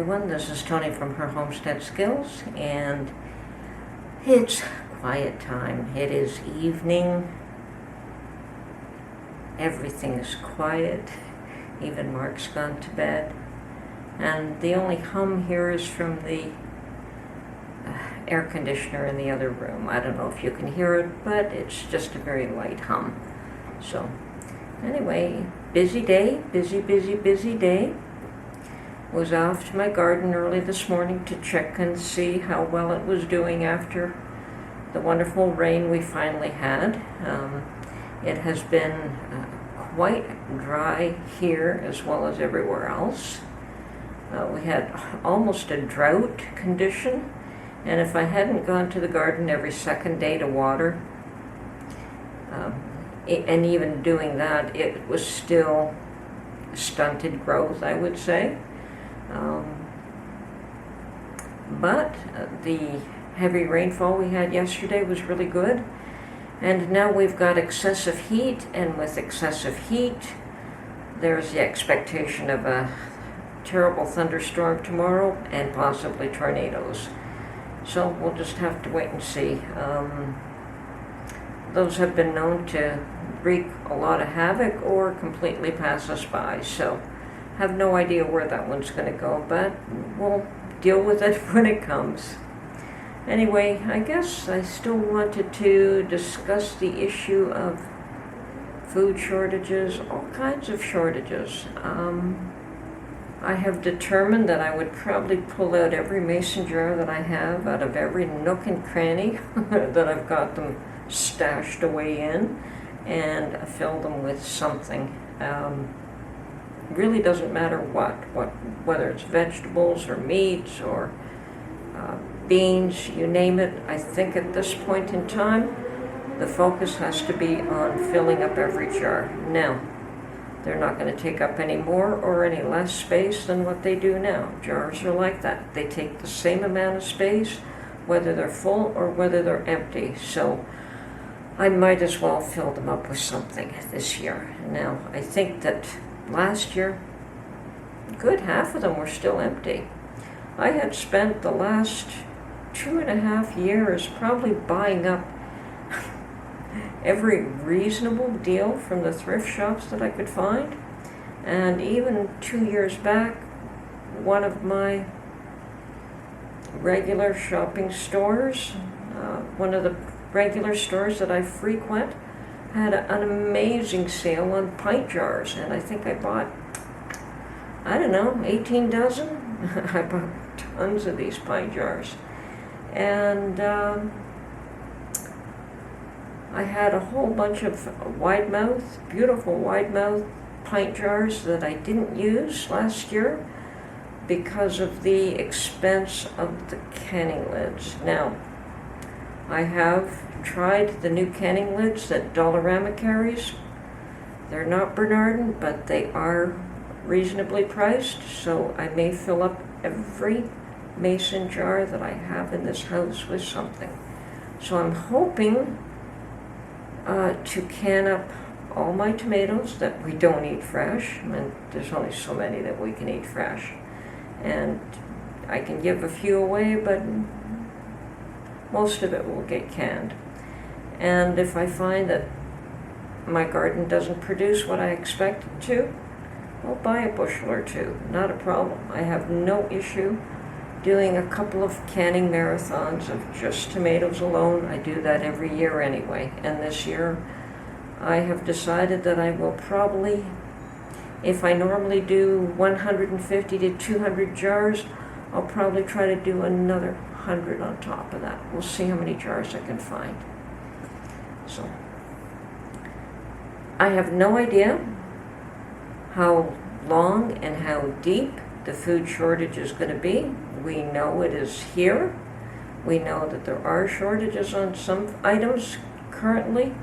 everyone, this is Tony from her Homestead Skills, and it's quiet time. It is evening. Everything is quiet. Even Mark's gone to bed. And the only hum here is from the air conditioner in the other room. I don't know if you can hear it, but it's just a very light hum. So, anyway, busy day, busy day. Was off to my garden early this morning to check and see how well it was doing after the wonderful rain we finally had. It has been quite dry here as well as everywhere else. We had almost a drought condition, and if I hadn't gone to the garden every second day to water, and even doing that, it was still stunted growth, I would say. But the heavy rainfall we had yesterday was really good, and now we've got excessive heat, and with excessive heat there's the expectation of a terrible thunderstorm tomorrow and possibly tornadoes. So we'll just have to wait and see. Those have been known to wreak a lot of havoc or completely pass us by, so have no idea where that one's going to go, but we'll deal with it when it comes. Anyway, I guess I still wanted to discuss the issue of food shortages, all kinds of shortages. I have determined that I would probably pull out every mason jar that I have out of every nook and cranny that I've got them stashed away in and fill them with something. Really doesn't matter whether it's vegetables or meats or beans, you name it. I think at this point in time, the focus has to be on filling up every jar. Now, they're not going to take up any more or any less space than what they do now. Jars are like that. They take the same amount of space, whether they're full or whether they're empty. So I might as well fill them up with something this year. Now, I think that last year, a good half of them were still empty. I had spent the last 2.5 years probably buying up every reasonable deal from the thrift shops that I could find. And even 2 years back, one of my regular shopping stores, one of the regular stores that I frequent, had an amazing sale on pint jars, and I think I bought, 18 dozen? I bought tons of these pint jars. And I had a whole bunch of beautiful wide-mouth pint jars that I didn't use last year because of the expense of the canning lids. Now, I have tried the new canning lids that Dollarama carries. They're not Bernardin, but they are reasonably priced, so I may fill up every mason jar that I have in this house with something. So I'm hoping to can up all my tomatoes that we don't eat fresh. I mean, there's only so many that we can eat fresh. And I can give a few away, but most of it will get canned. And if I find that my garden doesn't produce what I expect it to, I'll buy a bushel or two. Not a problem. I have no issue doing a couple of canning marathons of just tomatoes alone. I do that every year anyway. And this year I have decided that I will probably, if I normally do 150 to 200 jars, I'll probably try to do another 100 on top of that. We'll see how many jars I can find. So, I have no idea how long and how deep the food shortage is going to be. We know it is here. We know that there are shortages on some items currently.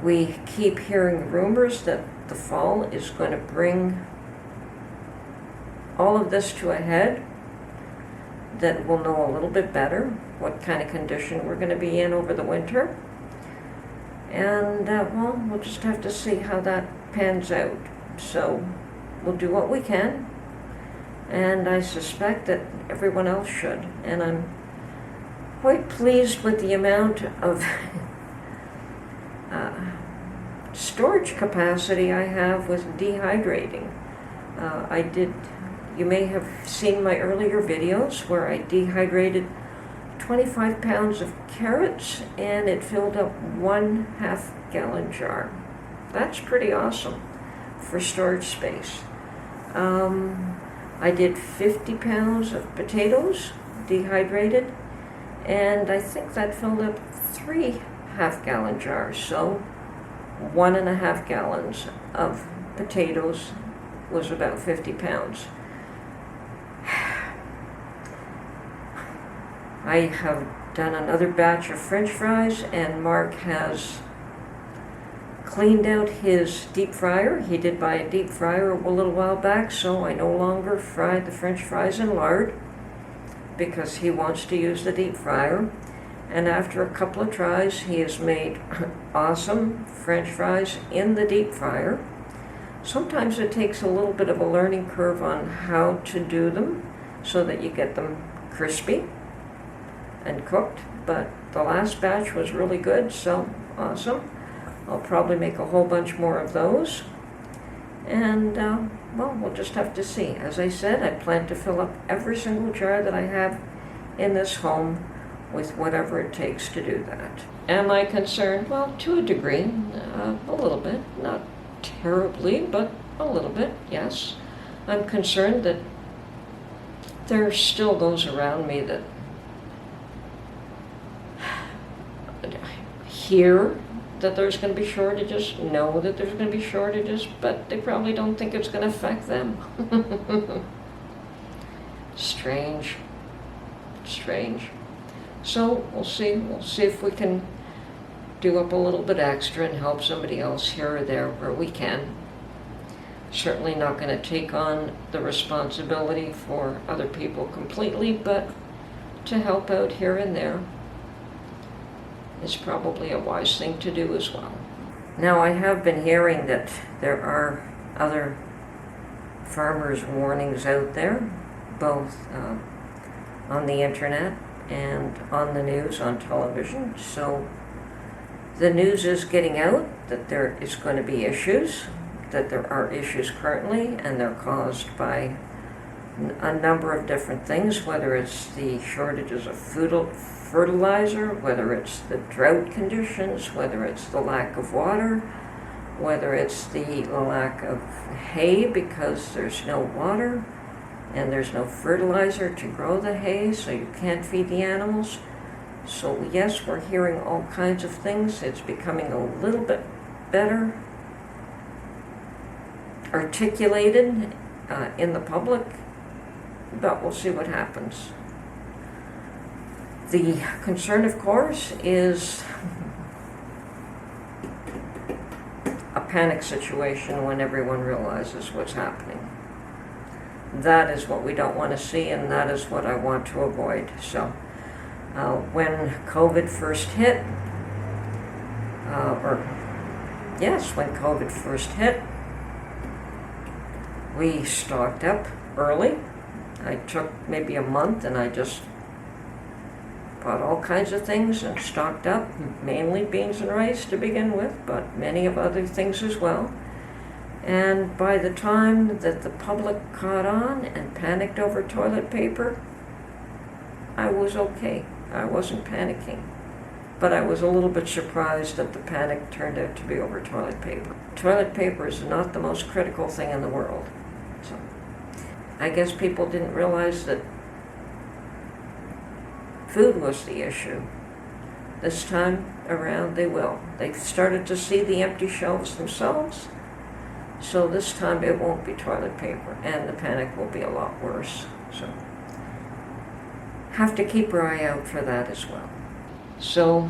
We keep hearing rumors that the fall is going to bring all of this to a head, that we'll know a little bit better what kind of condition we're going to be in over the winter. And, we'll just have to see how that pans out. So we'll do what we can. and I suspect that everyone else should. And I'm quite pleased with the amount of storage capacity I have with dehydrating. You may have seen my earlier videos where I dehydrated 25 pounds of carrots and it filled up 1/2 gallon jar. That's pretty awesome for storage space. I did 50 pounds of potatoes dehydrated, and I think that filled up 3 half-gallon jars. So 1.5 gallons of potatoes was about 50 pounds. I have done another batch of French fries, and Mark has cleaned out his deep fryer. He did buy a deep fryer a little while back, so I no longer fry the French fries in lard because he wants to use the deep fryer. And after a couple of tries, he has made awesome French fries in the deep fryer. Sometimes it takes a little bit of a learning curve on how to do them so that you get them crispy and cooked, but the last batch was really good, so awesome. I'll probably make a whole bunch more of those, and well, we'll just have to see. As I said, I plan to fill up every single jar that I have in this home with whatever it takes to do that. Am I concerned? Well, to a degree, a little bit, not terribly, but a little bit, yes. I'm concerned that there still those around me that hear that there's going to be shortages, know that there's going to be shortages, but they probably don't think it's going to affect them. Strange. So we'll see if we can do up a little bit extra and help somebody else here or there where we can. Certainly not going to take on the responsibility for other people completely, but to help out here and there is probably a wise thing to do as well. Now, I have been hearing that there are other farmers' warnings out there, both on the internet and on the news, on television. So the news is getting out that there is going to be issues, that there are issues currently, and they're caused by a number of different things, whether it's the shortages of fertilizer, whether it's the drought conditions, whether it's the lack of water, whether it's the lack of hay because there's no water and there's no fertilizer to grow the hay, so you can't feed the animals. So yes, we're hearing all kinds of things. It's becoming a little bit better articulated in the public, but we'll see what happens. The concern, of course, is a panic situation when everyone realizes what's happening. That is what we don't want to see, and that is what I want to avoid. So when COVID first hit, when COVID first hit, we stocked up early. I took maybe a month and I just bought all kinds of things and stocked up, mainly beans and rice to begin with, but many of other things as well. And by the time that the public caught on and panicked over toilet paper, I was okay. I wasn't panicking. But I was a little bit surprised that the panic turned out to be over toilet paper. Toilet paper is not the most critical thing in the world. So I guess people didn't realize that food was the issue. This time around they will. They've started to see the empty shelves themselves, so this time it won't be toilet paper, and the panic will be a lot worse. So have to keep our eye out for that as well. So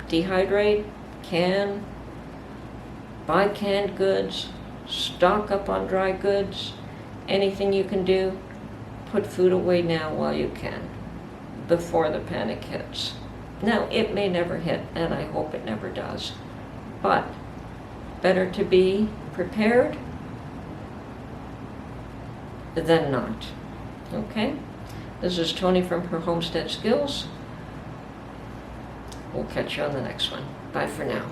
dehydrate, buy canned goods, stock up on dry goods, anything you can do. Put food away now while you can, before the panic hits. Now, it may never hit, and I hope it never does, but better to be prepared than not. Okay, this is Tony from her Homestead Skills. We'll catch you on the next one. Bye for now.